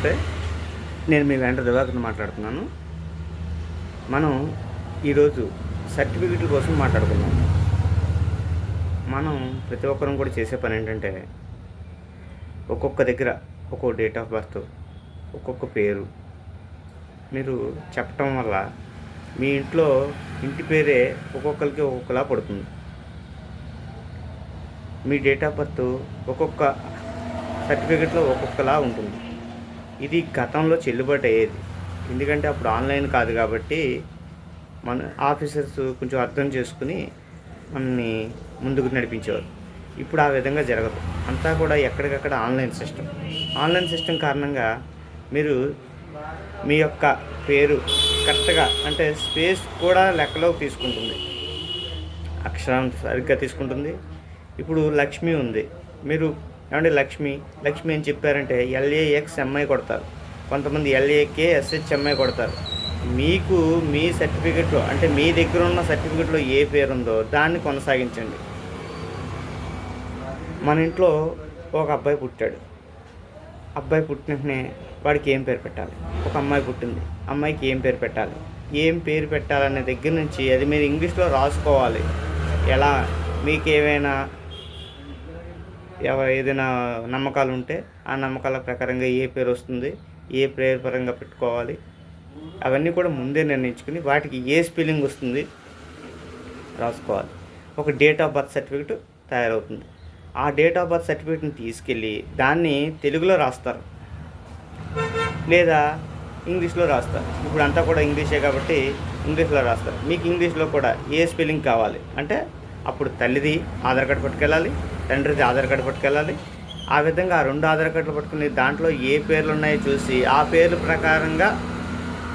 నమస్తే. నేను మీ వెంట దివాకర్ని మాట్లాడుతున్నాను. మనం ఈరోజు సర్టిఫికెట్ల కోసం మాట్లాడుకుందాం. మనం ప్రతి ఒక్కరం కూడా చేసే పని ఏంటంటే, ఒక్కొక్క దగ్గర ఒక్కో డేట్ ఆఫ్ బర్త్, ఒక్కొక్క పేరు మీరు చెప్పటం వల్ల మీ ఇంట్లో ఇంటి పేరే ఒక్కొక్కరికి ఒక్కొక్కలా పడుతుంది. మీ డేట్ ఆఫ్ బర్త్ ఒక్కొక్క సర్టిఫికెట్లో ఒక్కొక్కలా ఉంటుంది. ఇది గతంలో చెల్లుబాటు అయ్యేది. ఎందుకంటే అప్పుడు ఆన్లైన్ కాదు కాబట్టి మన ఆఫీసర్స్ కొంచెం అర్థం చేసుకుని మనల్ని ముందుకు నడిపించేవారు. ఇప్పుడు ఆ విధంగా జరగదు. అంతా కూడా ఎక్కడికక్కడ ఆన్లైన్ సిస్టమ్ కారణంగా మీరు మీ యొక్క పేరు కరెక్ట్గా అంటే స్పేస్ కూడా లెక్కలోకి తీసుకుంటుంది, అక్షరం సరిగ్గా తీసుకుంటుంది. ఇప్పుడు లక్ష్మి ఉంది, మీరు ఏమంటే లక్ష్మి అని చెప్పారంటే LAXMI కొడతారు, కొంతమంది LAKSHMI కొడతారు. మీకు మీ సర్టిఫికెట్లో అంటే మీ దగ్గర ఉన్న సర్టిఫికెట్లో ఏ పేరు ఉందో దాన్ని కొనసాగించండి. మన ఇంట్లో ఒక అబ్బాయి పుట్టాడు. అబ్బాయి పుట్టిననే వాడికి ఏం పేరు పెట్టాలి? ఒక అమ్మాయి పుట్టింది, అమ్మాయికి ఏం పేరు పెట్టాలి? ఏం పేరు పెట్టాలనే దగ్గర నుంచి అది మీరు ఇంగ్లీష్లో రాసుకోవాలి. ఎలా మీకు ఏదైనా నమ్మకాలు ఉంటే ఆ నమ్మకాల ప్రకారంగా ఏ పేరు వస్తుంది, ఏ పేరు పరంగా పెట్టుకోవాలి, అవన్నీ కూడా ముందే నిర్ణయించుకుని వాటికి ఏ స్పెల్లింగ్ వస్తుంది రాసుకోవాలి. ఒక డేట్ ఆఫ్ బర్త్ సర్టిఫికెట్ తయారవుతుంది. ఆ డేట్ ఆఫ్ బర్త్ సర్టిఫికెట్ని తీసుకెళ్ళి దాన్ని తెలుగులో రాస్తారు లేదా ఇంగ్లీష్లో రాస్తారు. ఇప్పుడు అంతా కూడా ఇంగ్లీషే కాబట్టి ఇంగ్లీష్లో రాస్తారు. మీకు ఇంగ్లీష్లో కూడా ఏ స్పెల్లింగ్ కావాలి అంటే అప్పుడు తల్లిది ఆధార్ కార్డు పట్టుకెళ్ళాలి, తండ్రిది ఆధార్ కార్డు పట్టుకెళ్ళాలి. ఆ విధంగా ఆ 2 ఆధార్ కార్డులు పట్టుకుని దాంట్లో ఏ పేర్లు ఉన్నాయో చూసి ఆ పేర్ల ప్రకారంగా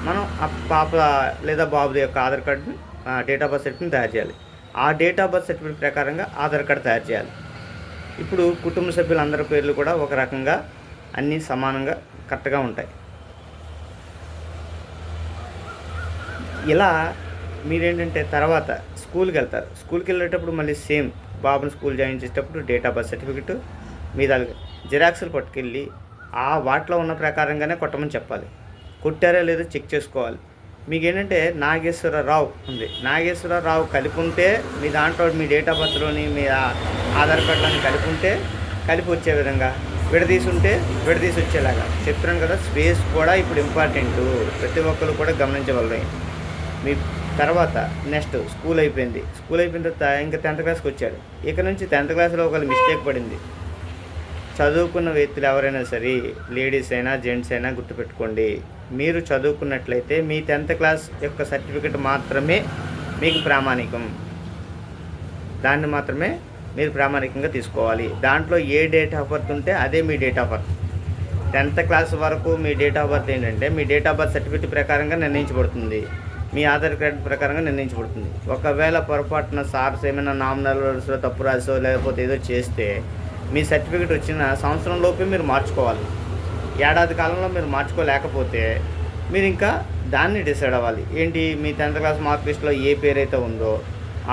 మనం ఆ పాప లేదా బాబుది యొక్క ఆధార్ కార్డుని డేట్ ఆఫ్ బర్త్ సర్టిఫికేట్ని తయారు చేయాలి. ఆ డేట్ ఆఫ్ బర్త్ సర్టిఫికేట్ ప్రకారంగా ఆధార్ కార్డు తయారు చేయాలి. ఇప్పుడు కుటుంబ సభ్యులందరి పేర్లు కూడా ఒక రకంగా అన్నీ సమానంగా కరెక్ట్గా ఉంటాయి. ఇలా మీరేంటంటే తర్వాత స్కూల్కి వెళ్తారు. స్కూల్కి వెళ్ళేటప్పుడు మళ్ళీ సేమ్ బాబుని స్కూల్ జాయిన్ చేసేటప్పుడు డేట్ ఆఫ్ బర్త్ సర్టిఫికెట్ మీద జిరాక్స్లు పట్టుకెళ్ళి ఆ వాటిలో ఉన్న ప్రకారంగానే కొట్టమని చెప్పాలి. కొట్టారా లేదో చెక్ చేసుకోవాలి. మీకు ఏంటంటే నాగేశ్వరరావు ఉంది, నాగేశ్వరరావు కలిపి ఉంటే మీ దాంట్లో మీ డేట్ ఆఫ్ బర్త్లోని మీ ఆధార్ కార్డులోని కలిపి ఉంటే కలిపి వచ్చే విధంగా, విడదీసి వచ్చేలాగా చెప్తున్నాను కదా. స్పేస్ కూడా ఇప్పుడు ఇంపార్టెంట్, ప్రతి ఒక్కరు కూడా గమనించగలరు. మీ తర్వాత నెక్స్ట్ స్కూల్ అయిపోయిన తర్వాత ఇంకా 10th క్లాస్కి వచ్చాడు. ఇక నుంచి 10th క్లాస్లో ఒకళ్ళు మిస్టేక్ పడింది. చదువుకున్న వ్యక్తులు ఎవరైనా సరే, లేడీస్ అయినా జెంట్స్ అయినా గుర్తుపెట్టుకోండి, మీరు చదువుకున్నట్లయితే మీ 10th క్లాస్ యొక్క సర్టిఫికెట్ మాత్రమే మీకు ప్రామాణికం. దాన్ని మాత్రమే మీరు ప్రామాణికంగా తీసుకోవాలి. దాంట్లో ఏ డేట్ ఆఫ్ బర్త్ ఉంటే అదే మీ date of birth. 10th class వరకు మీ డేట్ ఆఫ్ బర్త్ ఏంటంటే మీ డేట్ ఆఫ్ బర్త్ సర్టిఫికెట్ ప్రకారంగా నిర్ణయించబడుతుంది, మీ ఆధార్ కార్డు ప్రకారంగా నిర్ణయించబడుతుంది. ఒకవేళ పొరపాటున సార్స్ ఏమైనా నామినల్ వర్డ్స్లో తప్పు రాసో లేకపోతే ఏదో చేస్తే మీ సర్టిఫికెట్ వచ్చిన సంవత్సరం లోపే మీరు మార్చుకోవాలి. ఏడాది కాలంలో మీరు మార్చుకోలేకపోతే మీరు ఇంకా దాన్ని డిసైడ్ అవ్వాలి. ఏంటి, మీ 10th క్లాస్ మార్క్ లిస్ట్లో ఏ పేరు అయితే ఉందో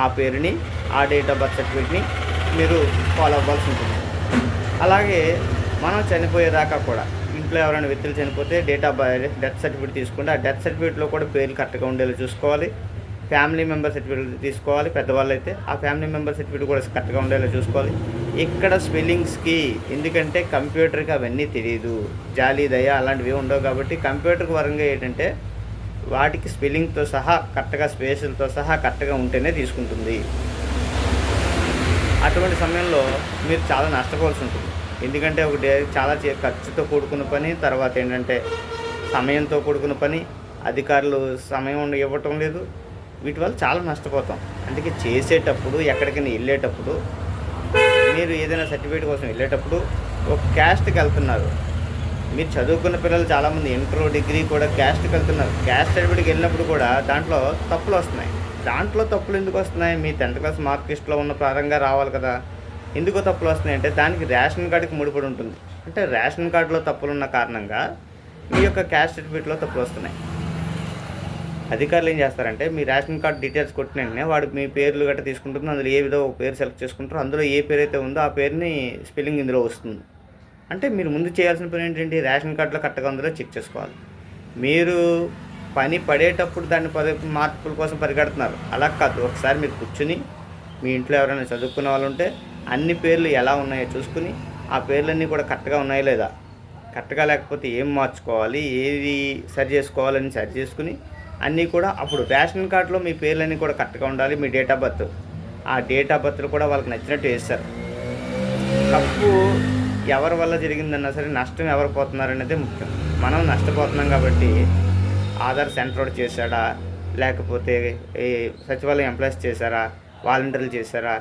ఆ పేరుని, ఆ డేట్ ఆఫ్ బర్త్ సర్టిఫికెట్ని మీరు ఫాలో అవ్వాల్సి ఉంటుంది. అలాగే మనం చనిపోయేదాకా కూడా ఇంట్లో ఎవరైనా వ్యక్తులు చనిపోతే డెత్ సర్టిఫికేట్ తీసుకోండి. ఆ డెత్ సర్టిఫికేట్లో కూడా పేర్లు కరెక్ట్గా ఉండేలా చూసుకోవాలి. ఫ్యామిలీ మెంబర్ సర్టిఫికేట్ తీసుకోవాలి. పెద్దవాళ్ళు అయితే ఆ ఫ్యామిలీ మెంబర్ సర్టిఫికేట్ కూడా కరెక్ట్గా ఉండేలా చూసుకోవాలి. ఇక్కడ స్పెల్లింగ్స్కి ఎందుకంటే కంప్యూటర్కి అవన్నీ తెలియదు, జాలి దయ అలాంటివి ఉండవు కాబట్టి కంప్యూటర్కి వరంగా ఏంటంటే వాటికి స్పెల్లింగ్తో సహా కరెక్ట్గా స్పేసులతో సహా కరెక్ట్గా ఉంటేనే తీసుకుంటుంది. అటువంటి సమయంలో మీరు చాలా నష్టపోవాల్సి ఉంటుంది. ఎందుకంటే ఒక చాలా ఖర్చుతో కూడుకున్న పని, తర్వాత ఏంటంటే సమయంతో కూడుకున్న పని, అధికారులు సమయం ఇవ్వటం లేదు, వీటి వల్ల చాలా నష్టపోతాం. అందుకే చేసేటప్పుడు ఎక్కడికైనా వెళ్ళేటప్పుడు మీరు ఏదైనా సర్టిఫికేట్ కోసం వెళ్ళేటప్పుడు ఒక క్యాస్ట్కి వెళ్తున్నారు. మీరు చదువుకున్న పిల్లలు చాలామంది ఇంటర్ డిగ్రీ కూడా క్యాస్ట్కి వెళ్తున్నారు. క్యాస్ట్ సర్టిఫికేట్కి వెళ్ళినప్పుడు కూడా దాంట్లో తప్పులు వస్తున్నాయి. దాంట్లో తప్పులు ఎందుకు వస్తున్నాయి? మీ 10th క్లాస్ మార్క్ లిస్ట్లో ఉన్న పరంగా రావాలి కదా. ఎందుకు తప్పులు వస్తున్నాయంటే దానికి రేషన్ కార్డుకి ముడిపడి ఉంటుంది. అంటే రేషన్ కార్డులో తప్పులు ఉన్న కారణంగా మీ యొక్క క్యాస్ట్ సర్టిఫికేట్లో తప్పులు వస్తున్నాయి. అధికారులు ఏం చేస్తారంటే మీ రేషన్ కార్డు డీటెయిల్స్ కొట్టిన వెంటనే వాడు మీ పేర్లు గట్రా తీసుకుంటుంది. అందులో ఏ విధంగా ఒక పేరు సెలెక్ట్ చేసుకుంటారో అందులో ఏ పేరు అయితే ఉందో ఆ పేరుని స్పెల్లింగ్ ఇందులో వస్తుంది. అంటే మీరు ముందు చేయాల్సిన పని ఏంటంటే రేషన్ కార్డులో కరెక్ట్గా ఉందో చెక్ చేసుకోవాలి. మీరు పని పడేటప్పుడు దాన్ని మార్పుల కోసం పరిగెడుతున్నారు. అలా కాదు, ఒకసారి మీరు కూర్చుని మీ ఇంట్లో ఎవరైనా చదువుకునే వాళ్ళు ఉంటే అన్ని పేర్లు ఎలా ఉన్నాయో చూసుకుని ఆ పేర్లన్నీ కూడా కరెక్ట్గా ఉన్నాయో లేదా, కరెక్ట్గా లేకపోతే ఏం మార్చుకోవాలి, ఏది సరి చేసుకోవాలని సరి చేసుకుని అన్నీ కూడా అప్పుడు రేషన్ కార్డులో మీ పేర్లన్నీ కూడా కరెక్ట్గా ఉండాలి. మీ డేట్ ఆఫ్ బర్త్, ఆ డేట్ ఆఫ్ బర్త్లో కూడా వాళ్ళకి నచ్చినట్టు వేస్తారు. తప్పు ఎవరి వల్ల జరిగిందన్నా సరే నష్టం ఎవరు పోతున్నారనేదే ముఖ్యం. మనం నష్టపోతున్నాం కాబట్టి ఆధార్ సెంటర్ చేశాడా, లేకపోతే ఈ సచివాలయం ఎంప్లాయీస్ చేశారా, వాలంటీర్లు చేశారా,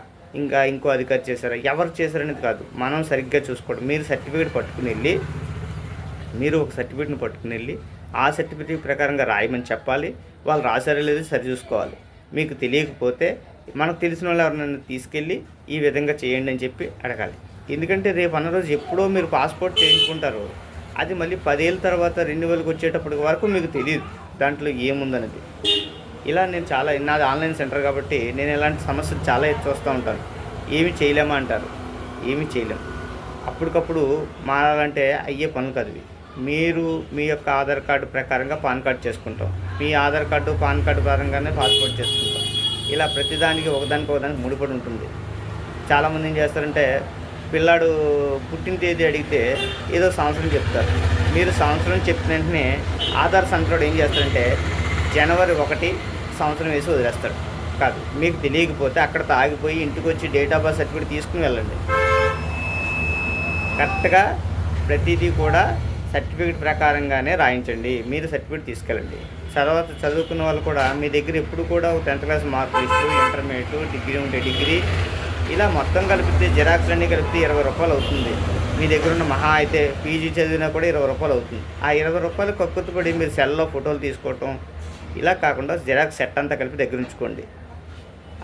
ఇంకో అధికారి చేశారా, ఎవరు చేశారనేది కాదు, మనం సరిగ్గా చూసుకోవడం. మీరు ఒక సర్టిఫికేట్ని పట్టుకుని వెళ్ళి ఆ సర్టిఫికేట్ ప్రకారంగా రాయమని చెప్పాలి. వాళ్ళు రాశారో లేదో సరి చూసుకోవాలి. మీకు తెలియకపోతే మనకు తెలిసిన వాళ్ళు ఎవరినైనా తీసుకెళ్ళి ఈ విధంగా చేయండి అని చెప్పి అడగాలి. ఎందుకంటే రేపు అన్న రోజు ఎప్పుడో మీరు పాస్పోర్ట్ చేయించుకుంటారు, అది మళ్ళీ 10 ఏళ్ళ తర్వాత రెన్యువల్కి వచ్చేటప్పటి వరకు మీకు తెలియదు దాంట్లో ఏముందనేది. ఇలా నాది ఆన్లైన్ సెంటర్ కాబట్టి నేను ఇలాంటి సమస్యలు చాలా చూస్తూ ఉంటాను. ఏమి చేయలేమా అంటారు, ఏమి చేయలేము. అప్పటికప్పుడు మారాలంటే అయ్యే పనులు కాదు. మీరు మీ యొక్క ఆధార్ కార్డు ప్రకారంగా పాన్ కార్డు చేసుకుంటాం, మీ ఆధార్ కార్డు పాన్ కార్డు పరంగానే పాస్పోర్ట్ చేసుకుంటాం. ఇలా ప్రతిదానికి ఒకదానికి ముడిపడి ఉంటుంది. చాలామంది ఏం చేస్తారంటే పిల్లాడు పుట్టిన తేదీ అడిగితే ఏదో సంవత్సరం చెప్తారు. మీరు సంవత్సరం చెప్పిన వెంటనే ఆధార్ సెంటర్ ఏం చేస్తారంటే జనవరి 1 సంవత్సరం వేసి వదిలేస్తాడు. కాదు, మీకు తెలియకపోతే అక్కడ ఆగిపోయి ఇంటికి వచ్చి డేట్ ఆఫ్ బర్త్ సర్టిఫికేట్ తీసుకుని వెళ్ళండి. కరెక్ట్గా ప్రతిదీ కూడా సర్టిఫికేట్ ప్రకారంగానే రాయించండి. మీరు సర్టిఫికేట్ తీసుకెళ్ళండి. తర్వాత చదువుకున్న వాళ్ళు కూడా మీ దగ్గర ఎప్పుడు కూడా 10th class mark list, intermediate, degree ఉంటే డిగ్రీ, ఇలా మొత్తం కలిపితే జిరాక్స్ అన్నీ కలిపితే 20 రూపాయలు అవుతుంది. మీ దగ్గర ఉన్న మహా అయితే పీజీ చదివినా కూడా 20 రూపాయలు అవుతుంది. ఆ 20 రూపాయలు కక్కుతుపడి మీరు సెల్లో ఫోటోలు తీసుకోవటం ఇలా కాకుండా జిరాక్స్ సెట్ అంతా కలిపి దగ్గర ఉంచుకోండి.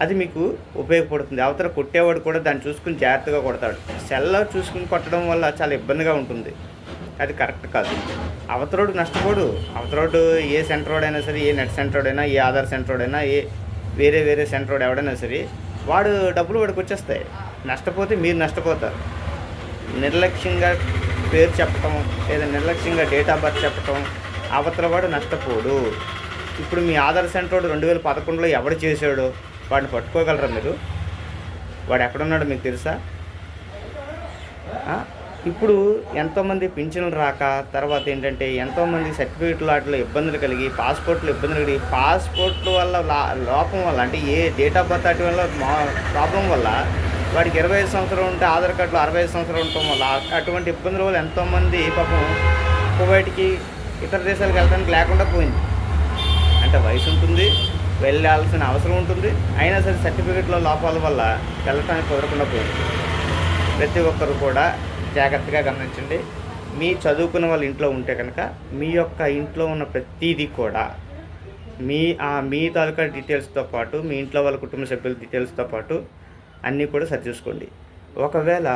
అది మీకు ఉపయోగపడుతుంది. అవతల కొట్టేవాడు కూడా దాన్ని చూసుకుని జాగ్రత్తగా కొడతాడు. సెల్లో చూసుకుని కొట్టడం వల్ల చాలా ఇబ్బందిగా ఉంటుంది. అది కరెక్ట్ కాదు. అవతలోడు నష్టపోడు. అవతలోడు ఏ సెంటర్ అయినా సరే, ఏ నెట్ సెంటర్ అయినా, ఏ ఆధార్ సెంటర్ అయినా, ఏ వేరే సెంటర్ ఎవడైనా సరే వాడు డబ్బులు వాడికి వచ్చేస్తాయి. నష్టపోతే మీరు నష్టపోతారు. నిర్లక్ష్యంగా పేరు చెప్పటం లేదా నిర్లక్ష్యంగా డేట్ ఆఫ్ బర్త్ చెప్పటం అవతల వాడు నష్టపోడు. ఇప్పుడు మీ ఆధార్ సెంటర్ 2011లో ఎవడు చేశాడో వాడిని పట్టుకోగలరా మీరు? వాడు ఎక్కడున్నాడో మీకు తెలుసా? ఇప్పుడు ఎంతోమంది పింఛన్లు రాక, తర్వాత ఏంటంటే ఎంతోమంది సర్టిఫికేట్లు వాటిలో ఇబ్బందులు కలిగి, పాస్పోర్ట్ల వల్ల లోపం వల్ల, అంటే ఏ డేట్ ఆఫ్ బర్త్ వాటి వల్ల ప్రాబ్లం వల్ల వాడికి 25 సంవత్సరాలు ఉంటే ఆధార్ కార్డులో 65 సంవత్సరాలు ఉండటం వల్ల అటువంటి ఇబ్బందుల వల్ల ఎంతోమంది పాపం కువైట్కి ఇతర దేశాలకు వెళ్ళడానికి లేకుండా పోయింది. అంటే వయసు ఉంటుంది, వెళ్ళాల్సిన అవసరం ఉంటుంది, అయినా సరే సర్టిఫికేట్లో లోపాల వల్ల వెళ్ళటానికి కుదరకుండా పోయింది. ప్రతి ఒక్కరు కూడా జాగ్రత్తగా గమనించండి. మీ చదువుకున్న వాళ్ళ ఇంట్లో ఉంటే కనుక మీ యొక్క ఇంట్లో ఉన్న ప్రతిదీ కూడా మీ తాలూకా డీటెయిల్స్తో పాటు మీ ఇంట్లో వాళ్ళ కుటుంబ సభ్యుల డీటెయిల్స్తో పాటు అన్నీ కూడా సరిచూసుకోండి. ఒకవేళ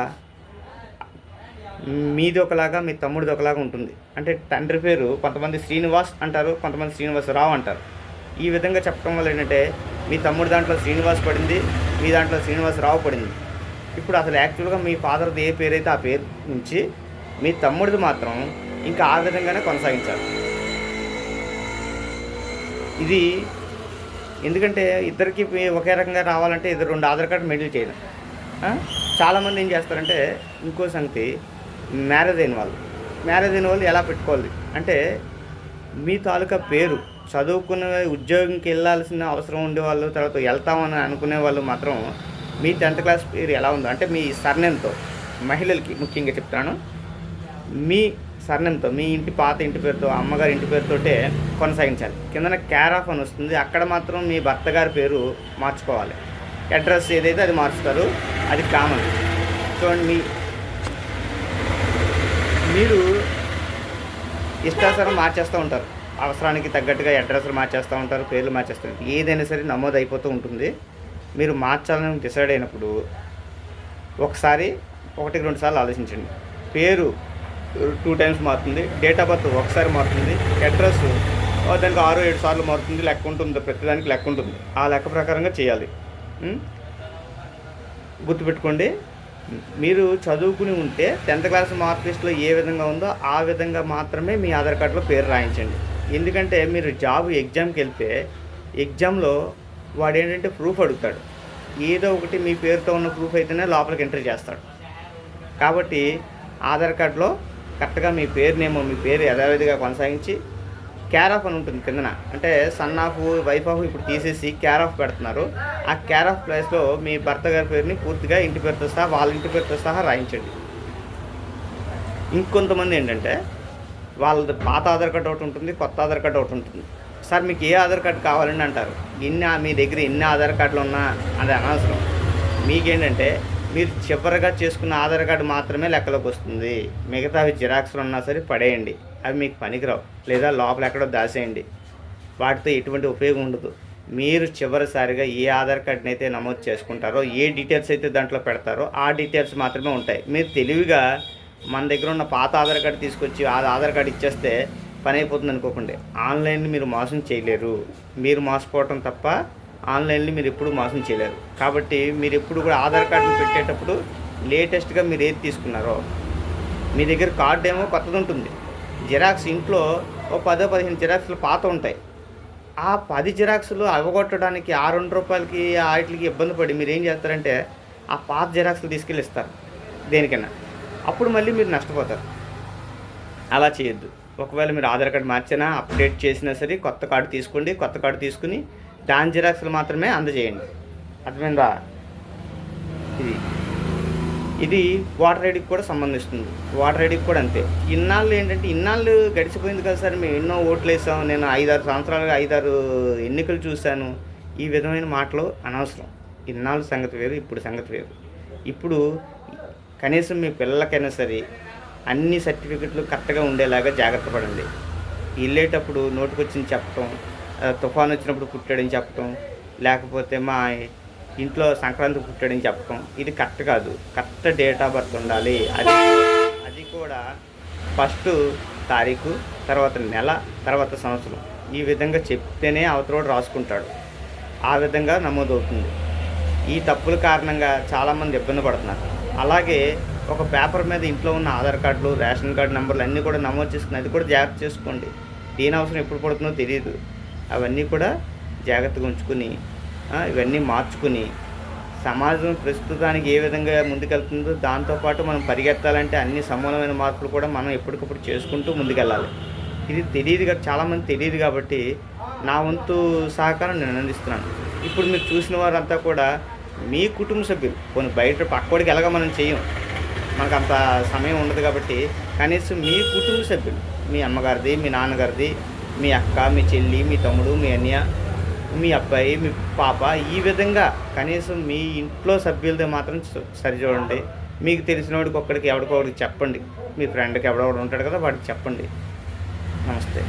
మీది ఒకలాగా మీ తమ్ముడిది ఒకలాగా ఉంటుంది. అంటే తండ్రి పేరు కొంతమంది శ్రీనివాస్ అంటారు, కొంతమంది శ్రీనివాసరావు అంటారు. ఈ విధంగా చెప్పడం వల్ల ఏంటంటే మీ తమ్ముడి దాంట్లో శ్రీనివాస్ పడింది, మీ దాంట్లో శ్రీనివాసరావు పడింది. ఇప్పుడు అసలు యాక్చువల్గా మీ ఫాదర్ది ఏ పేరైతే ఆ పేరు నుంచి మీ తమ్ముడిది మాత్రం ఇంకా ఆ విధంగానే కొనసాగించాలి. ఇది ఎందుకంటే ఇద్దరికి ఒకే రకంగా రావాలంటే 2 ఆధార్ కార్డు మెయింటైన్ చేయడం. చాలామంది ఏం చేస్తారంటే ఇంకో సంగతి, మ్యారేజ్ అయిన వాళ్ళు ఎలా పెట్టుకోవాలి అంటే మీ తాలూకా పేరు చదువుకునే ఉద్యోగంకి వెళ్ళాల్సిన అవసరం ఉండేవాళ్ళు, తర్వాత వెళ్తామని అనుకునే వాళ్ళు మాత్రం మీ 10th క్లాస్ పేరు ఎలా ఉందో, అంటే మీ సర్నేమ్తో, మహిళలకి ముఖ్యంగా చెప్తాను, మీ సర్నేమ్తో, మీ పాత ఇంటి పేరుతో, అమ్మగారి ఇంటి పేరుతోటే కొనసాగించాలి. కిందన కేర్ ఆఫ్ అని వస్తుంది, అక్కడ మాత్రం మీ భర్త గారి పేరు మార్చుకోవాలి. అడ్రస్ ఏదైతే అది మార్చుతారు, అది కామన్. చూడండి, మీరు ఇష్టానుసారం మార్చేస్తూ ఉంటారు, అవసరానికి తగ్గట్టుగా అడ్రస్లు మార్చేస్తూ ఉంటారు, పేర్లు మార్చేస్తూ ఉంటారు. ఏదైనా సరే నమోదు అయిపోతూ ఉంటుంది. మీరు మార్చాలని డిసైడ్ అయినప్పుడు ఒకసారి 1-2 సార్లు ఆలోచించండి. పేరు 2 టైమ్స్ మారుతుంది, డేట్ ఆఫ్ బర్త్ ఒకసారి మారుతుంది, అడ్రస్ దానికి 6-7 సార్లు మారుతుంది, లెక్క ఉంటుంది, ప్రతిదానికి లెక్క ఉంటుంది. ఆ లెక్క ప్రకారంగా చేయాలి. గుర్తుపెట్టుకోండి, మీరు చదువుకుని ఉంటే 10th క్లాస్ మార్క్ లిస్ట్‌లో ఏ విధంగా ఉందో ఆ విధంగా మాత్రమే మీ ఆధార్ కార్డ్‌లో పేరు రాయించండి. ఎందుకంటే మీరు జాబ్ ఎగ్జామ్‌కెళ్తే ఎగ్జామ్‌లో వాడేంటంటే ప్రూఫ్ అడుగుతాడు. ఏదో ఒకటి మీ పేరుతో ఉన్న ప్రూఫ్ అయితేనే లోపలికి ఎంట్రీ చేస్తాడు. కాబట్టి ఆధార్ కార్డ్‌లో కరెక్ట్‌గా మీ పేరునేమో మీ పేరు యథావిధిగా కొనసాగించి కేర్ ఆఫ్ అని ఉంటుంది కిందన. అంటే సన్ ఆఫ్, వైఫ్ ఆఫ్ ఇప్పుడు తీసేసి కేర్ ఆఫ్ పెడుతున్నారు. ఆ కేర్ ఆఫ్ ప్లేస్‌లో మీ భర్త గారి పేరుని పూర్తిగా ఇంటి పేరుతో సహా, వాళ్ళ ఇంటి పేరుతో సహా రాయించండి. ఇంకొంతమంది ఏంటంటే వాళ్ళది పాత ఆధార్ కార్డ్ ఒకటి ఉంటుంది, కొత్త ఆధార్ కార్డ్ ఒకటి ఉంటుంది. సార్ మీకు ఏ ఆధార్ కార్డ్ కావాలని అంటారు. మీ దగ్గర ఎన్ని ఆధార్ కార్డులు ఉన్నా అది అనవసరం. మీకేంటంటే మీరు చివరిగా చేసుకున్న ఆధార్ కార్డు మాత్రమే లెక్కలోకి వస్తుంది. మిగతావి జిరాక్స్లు ఉన్నా సరే పడేయండి. అవి మీకు పనికిరావు, లేదా లోపల ఎక్కడో దాసేయండి. వాటితో ఎటువంటి ఉపయోగం ఉండదు. మీరు చివరిసారిగా ఏ ఆధార్ కార్డుని అయితే నమోదు చేసుకుంటారో, ఏ డీటెయిల్స్ అయితే దాంట్లో పెడతారో ఆ డీటెయిల్స్ మాత్రమే ఉంటాయి. మీరు తెలివిగా మన దగ్గర ఉన్న పాత ఆధార్ కార్డు తీసుకొచ్చి ఆ ఆధార్ కార్డు ఇచ్చేస్తే పని అయిపోతుంది అనుకోకండి. ఆన్లైన్ని మీరు మోసం చేయలేరు. మీరు మోసపోవటం తప్ప ఆన్లైన్లో మీరు ఎప్పుడు మోసం చేయలేరు. కాబట్టి మీరు ఎప్పుడు కూడా ఆధార్ కార్డుని పెట్టేటప్పుడు లేటెస్ట్గా మీరు ఏది తీసుకున్నారో, మీ దగ్గర కార్డు ఏమో కొత్తది ఉంటుంది, జిరాక్స్ ఇంట్లో ఓ 10-15 జిరాక్స్లు పాత ఉంటాయి. ఆ 10 జిరాక్స్లు అవగొట్టడానికి ఆ ₹2కి వాటికి ఇబ్బంది పడి మీరు ఏం చేస్తారంటే ఆ పాత జిరాక్స్లు తీసుకెళ్ళి ఇస్తారు దేనికైనా. అప్పుడు మళ్ళీ మీరు నష్టపోతారు. అలా చేయొద్దు. ఒకవేళ మీరు ఆధార్ కార్డు మార్చినా, అప్డేట్ చేసినా సరే కొత్త కార్డు తీసుకోండి. కొత్త కార్డు తీసుకుని దాని జిరాక్స్లు మాత్రమే అందజేయండి. అర్థమైందా? ఇది ఓటర్ ఐడికి కూడా సంబంధిస్తుంది. ఓటర్ ఐడికి కూడా అంతే. ఇన్నాళ్ళు గడిచిపోయింది కదా సార్, మేము ఎన్నో ఓట్లు వేసాం, నేను 5-6 సంవత్సరాలుగా 5-6 ఎన్నికలు చూశాను. ఈ విధమైన మాటలు అనవసరం. ఇన్నాళ్ళు సంగతి వేరు, ఇప్పుడు సంగతి వేరు. ఇప్పుడు కనీసం మీ పిల్లలకైనా సరే అన్ని సర్టిఫికెట్లు కరెక్ట్గా ఉండేలాగా జాగ్రత్త పడండి. వెళ్ళేటప్పుడు నోటికొచ్చింది చెప్పటం, తుఫాను వచ్చినప్పుడు పుట్టాడని చెప్పటం, లేకపోతే మా ఇంట్లో సంక్రాంతి పుట్టాడని చెప్పటం, ఇది కరెక్ట్ కాదు. కరెక్ట్ డేట్ ఆఫ్ బర్త్ ఉండాలి. అది కూడా ఫస్ట్ తారీఖు, తర్వాత నెల, తర్వాత సంవత్సరం. ఈ విధంగా చెప్తేనే అవతలోడు రాసుకుంటాడు. ఆ విధంగా నమోదవుతుంది. ఈ తప్పుల కారణంగా చాలామంది ఇబ్బంది పడుతున్నారు. అలాగే ఒక పేపర్ మీద ఇంట్లో ఉన్న ఆధార్ కార్డులు, రేషన్ కార్డు నెంబర్లు అన్నీ కూడా నమోదు చేసుకుని అది కూడా జాగ్రత్త చేసుకోండి. దీని అవసరం ఎప్పుడు పడుతుందో తెలియదు. అవన్నీ కూడా జాగ్రత్తగా ఉంచుకుని ఇవన్నీ మార్చుకుని సమాజం ప్రస్తుతానికి ఏ విధంగా ముందుకెళ్తుందో దాంతోపాటు మనం పరిగెత్తాలంటే అన్ని సమూలమైన మార్పులు కూడా మనం ఎప్పటికప్పుడు చేసుకుంటూ ముందుకెళ్ళాలి. ఇది తెలియదు, చాలామంది తెలియదు. కాబట్టి నా వంతు సహకారం నేను అందిస్తున్నాను. ఇప్పుడు మీరు చూసిన వారంతా కూడా మీ కుటుంబ సభ్యులు, కొన్ని బయట పక్కోడికి ఎలాగ మనం చేయం, మనకు అంత సమయం ఉండదు. కాబట్టి కనీసం మీ కుటుంబ సభ్యులు, మీ అమ్మగారిది, మీ నాన్నగారిది, మీ అక్క, మీ చెల్లి, మీ తమ్ముడు, మీ అన్నయ్య, మీ అబ్బాయి, మీ పాప, ఈ విధంగా కనీసం మీ ఇంట్లో సభ్యులదే మాత్రం సరిచూడండి. మీకు తెలిసినోడికి ఒక్కడికి ఎవరికొకరికి చెప్పండి. మీ ఫ్రెండ్కి ఎవడొకడు ఉంటాడు కదా, వాడికి చెప్పండి. నమస్తే.